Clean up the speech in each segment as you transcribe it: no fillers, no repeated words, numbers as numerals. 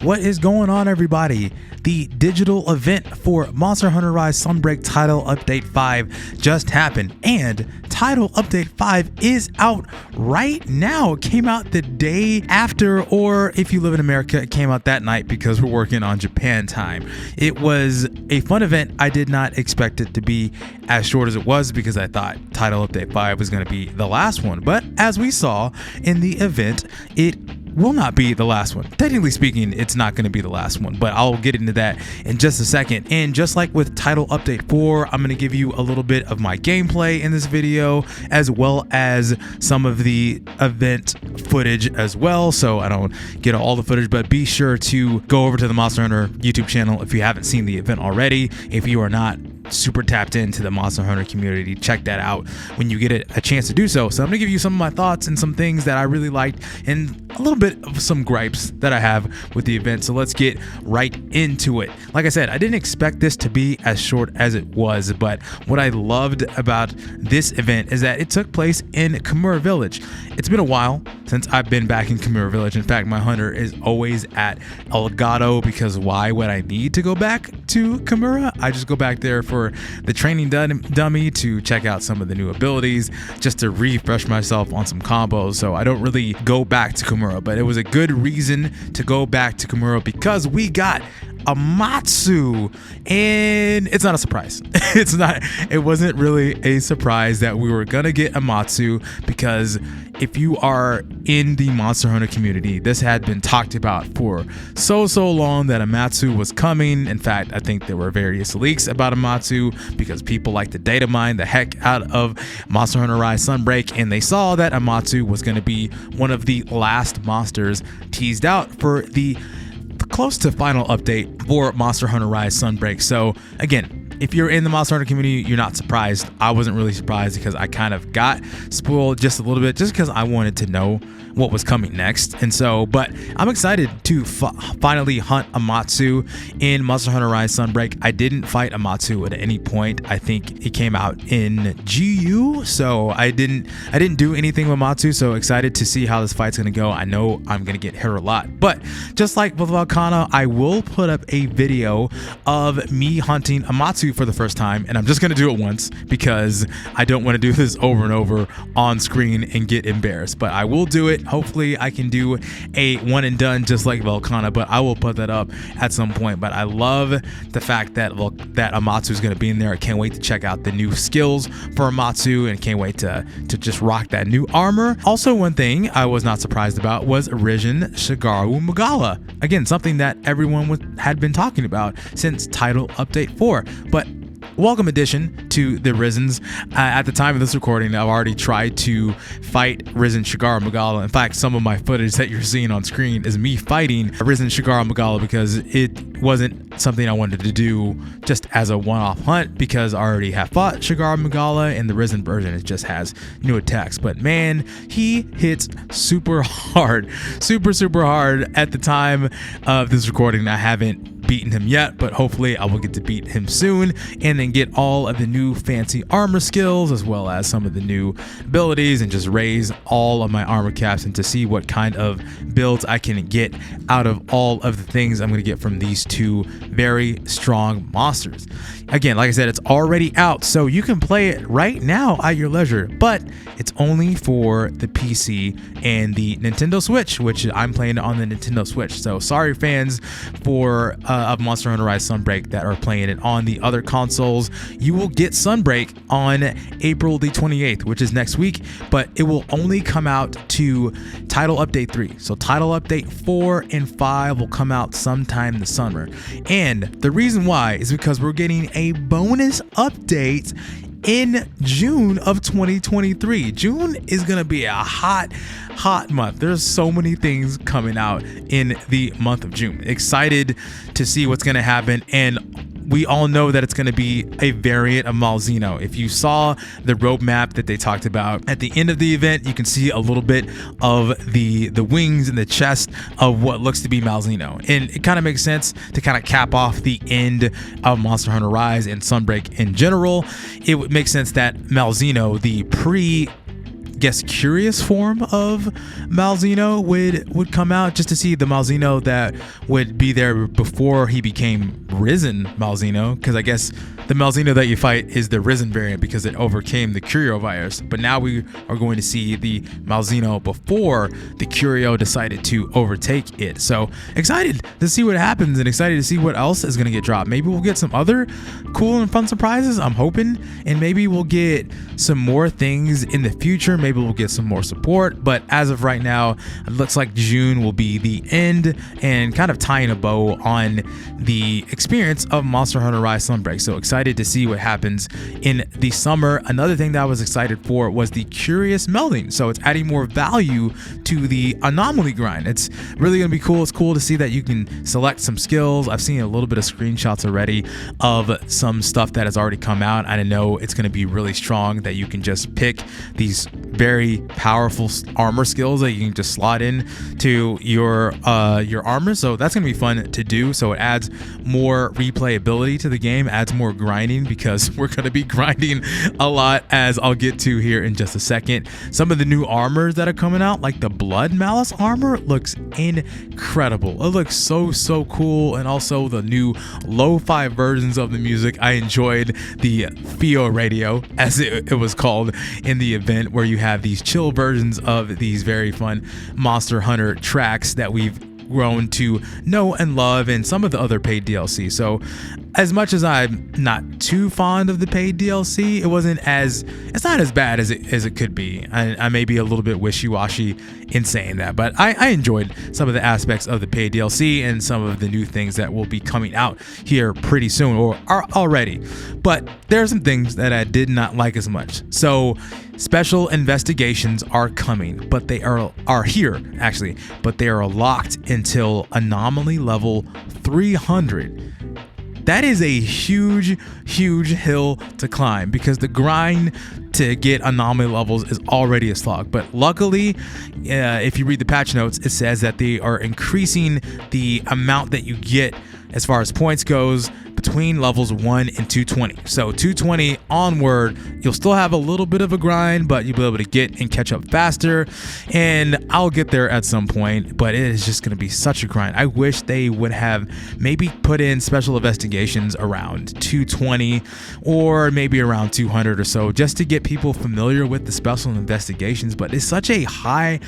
What is going on, everybody? The digital event for Monster Hunter Rise Sunbreak Title Update 5 just happened, and Title Update 5 is out right now. It came out the day after, or if you live in America, it came out that night because we're working on Japan time. It was a fun event. I did not expect it to be as short as it was because I thought Title Update 5 was going to be the last one, but as we saw in the event, it will not be the last one. Technically speaking, it's not going to be the last one, but I'll get into that in just a second. And just like with Title Update 4, I'm going to give you a little bit of my gameplay in this video, as well as some of the event footage as well, so I don't get all the footage. But be sure to go over to the Monster Hunter YouTube channel if you haven't seen the event already. If you are not super tapped into the Monster Hunter community, check that out when you get a chance to do so. So I'm gonna give you some of my thoughts and some things that I really liked, and a little bit of some gripes that I have with the event. So let's get right into it. Like I said, I didn't expect this to be as short as it was, but what I loved about this event is that it took place in Kimura Village. It's been a while since I've been back in Kimura Village. In fact, my hunter is always at Elgato, because why would I need to go back to Kimura? I just go back there for the training dummy to check out some of the new abilities, just to refresh myself on some combos. So I don't really go back to Kimura, but it was a good reason to go back to Kimura because we got Amatsu, and it's not a surprise. It wasn't really a surprise that we were gonna get Amatsu, because if you are in the Monster Hunter community, this had been talked about for so long that Amatsu was coming. In fact, I think there were various leaks about Amatsu because people like to data mine the heck out of Monster Hunter Rise Sunbreak, and they saw that Amatsu was going to be one of the last monsters teased out for the close to final update for Monster Hunter Rise Sunbreak. So again, if you're in the Monster Hunter community, you're not surprised. I wasn't really surprised because I kind of got spoiled just a little bit, just because I wanted to know what was coming next. And so, but I'm excited to finally hunt Amatsu in Monster Hunter Rise Sunbreak. I didn't fight Amatsu at any point. I think it came out in GU, so I didn't do anything with Amatsu. So excited to see how this fight's gonna go. I know I'm gonna get hit a lot, but just like with Volcana, I will put up a video of me hunting Amatsu for the first time, and I'm just gonna do it once because I don't want to do this over and over on screen and get embarrassed. But I will do it. Hopefully I can do a one and done just like Volcana, but I will put that up at some point. But I love the fact that Amatsu is going to be in there. I can't wait to check out the new skills for Amatsu, and can't wait to just rock that new armor. Also, one thing I was not surprised about was Risen Shigaru Magala. Again, something that everyone had been talking about since Title Update 4. But welcome addition to the Risens. At the time of this recording, I've already tried to fight Risen Shigaru Magala. In fact, some of my footage that you're seeing on screen is me fighting Risen Shigaru Magala because it wasn't something I wanted to do just as a one-off hunt, because I already have fought Shigaru Magala, and the Risen version it just has new attacks. But man, he hits super hard, super hard. At the time of this recording, I haven't beaten him yet, but hopefully I will get to beat him soon, and then get all of the new fancy armor skills as well as some of the new abilities, and just raise all of my armor caps, and to see what kind of builds I can get out of all of the things I'm going to get from these two very strong monsters. Again, like I said, it's already out, so you can play it right now at your leisure, but it's only for the PC and the Nintendo Switch, which I'm playing on the Nintendo Switch. So sorry fans of Monster Hunter Rise Sunbreak that are playing it on the other consoles. You will get Sunbreak on April the 28th, which is next week, but it will only come out to Title Update 3. So Title Update 4 and 5 will come out sometime this summer. And the reason why is because we're getting a bonus update in June of 2023. June is gonna be a hot month. There's so many things coming out in the month of June. Excited to see what's gonna happen, and we all know that it's going to be a variant of Malzeno. If you saw the roadmap that they talked about at the end of the event, you can see a little bit of the wings and the chest of what looks to be Malzeno. And it kind of makes sense to kind of cap off the end of Monster Hunter Rise and Sunbreak in general. It would make sense that Malzeno, the guess curious form of Malzeno would come out, just to see the Malzeno that would be there before he became Risen Malzeno, because I guess the Malzeno that you fight is the Risen variant because it overcame the Curio virus. But now we are going to see the Malzeno before the Curio decided to overtake it. So excited to see what happens and excited to see what else is going to get dropped. Maybe we'll get some other cool and fun surprises, I'm hoping, and maybe we'll get some more things in the future. Maybe we'll get some more support, but as of right now, it looks like June will be the end and kind of tying a bow on the experience of Monster Hunter Rise Sunbreak. So excited to see what happens in the summer. Another thing that I was excited for was the Curious Melding. So it's adding more value to the anomaly grind. It's really going to be cool. It's cool to see that you can select some skills. I've seen a little bit of screenshots already of some stuff that has already come out. I know it's going to be really strong that you can just pick these very powerful armor skills that you can just slot in to your armor. So that's going to be fun to do. So it adds more replayability to the game, adds more grinding, because we're going to be grinding a lot, as I'll get to here in just a second. Some of the new armors that are coming out, like the Blood Malice armor, looks incredible. It looks so cool. And also the new lo-fi versions of the music. I enjoyed the Fio radio, as it was called in the event, where you have these chill versions of these very fun Monster Hunter tracks that we've grown to know and love, and some of the other paid DLC. So as much as I'm not too fond of the paid DLC, it's not as bad as it could be. I may be a little bit wishy-washy in saying that, but I enjoyed some of the aspects of the paid DLC and some of the new things that will be coming out here pretty soon, or are already. But there are some things that I did not like as much. So special investigations are coming, but they are here actually, but they are locked until anomaly level 300. That is a huge hill to climb, because the grind to get anomaly levels is already a slog. But luckily, if you read the patch notes, it says that they are increasing the amount that you get as far as points goes between levels 1 and 220. So 220 onward, you'll still have a little bit of a grind, but you'll be able to get and catch up faster. And I'll get there at some point, but it is just going to be such a grind. I wish they would have maybe put in special investigations around 220 or maybe around 200 or so, just to get people familiar with the special investigations. But it's such a high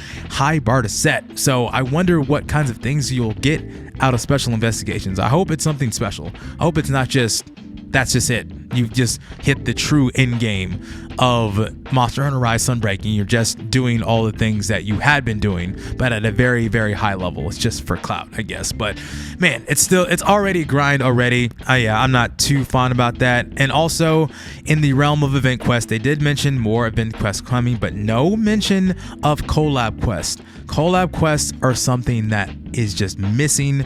bar to set. So I wonder what kinds of things you'll get out of special investigations. I hope it's something special. I hope it's not just that's just it. You've just hit the true end game of Monster Hunter Rise Sunbreak, and you're just doing all the things that you had been doing, but at a very high level. It's just for clout, I guess. But man, it's already a grind already. I'm not too fond about that. And also in the realm of event quests, they did mention more event quests coming, but no mention of collab quests. Collab quests are something that is just missing.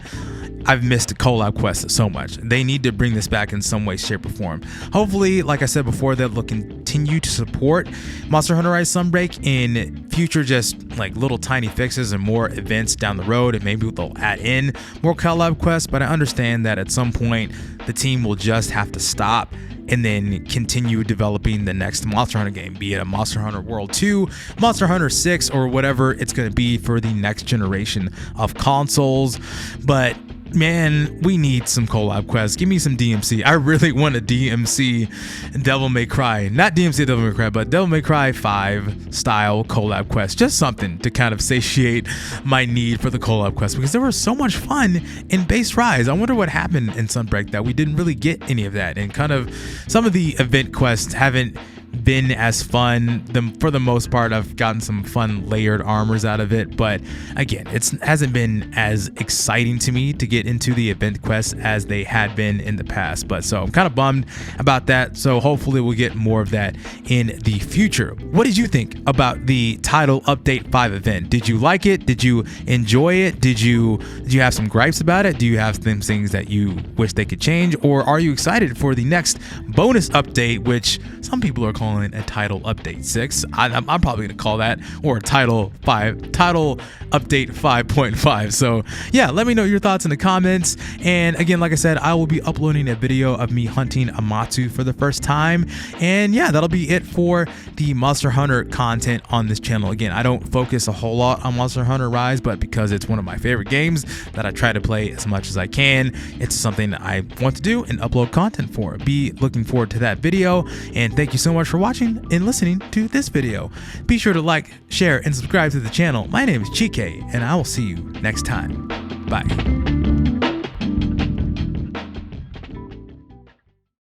I've missed collab quests so much. They need to bring this back in some way, shape, or form. Hopefully, like I said before, they'll continue to support Monster Hunter Rise Sunbreak in future, just like little tiny fixes and more events down the road, and maybe they'll add in more collab quests. But I understand that at some point, the team will just have to stop and then continue developing the next Monster Hunter game, be it a Monster Hunter World 2, Monster Hunter 6, or whatever it's going to be for the next generation of consoles. But man, we need some collab quests. Give me some DMC. I really want a DMC Devil May Cry. Not DMC Devil May Cry, but Devil May Cry 5 style collab quest. Just something to kind of satiate my need for the collab quest, because there was so much fun in base Rise. I wonder what happened in Sunbreak that we didn't really get any of that. And kind of some of the event quests haven't been as fun. For the most part, I've gotten some fun layered armors out of it, but again, it hasn't been as exciting to me to get into the event quests as they had been in the past. But so I'm kind of bummed about that. So hopefully we'll get more of that in the future. What did you think about the Title Update 5 event? Did you like it? Did you enjoy it? Did you have some gripes about it? Do you have some things that you wish they could change? Or are you excited for the next bonus update, which some people are calling calling a title update 6. I'm probably gonna call that, or title update 5.5. So yeah, let me know your thoughts in the comments. And again, like I said, I will be uploading a video of me hunting Amatsu for the first time. And yeah, that'll be it for the Monster Hunter content on this channel. Again, I don't focus a whole lot on Monster Hunter Rise, but because it's one of my favorite games that I try to play as much as I can, it's something that I want to do and upload content for. Be looking forward to that video, and thank you so much for watching and listening to this video. Be sure to like, share, and subscribe to the channel. My name is Chike, and I will see you next time. Bye.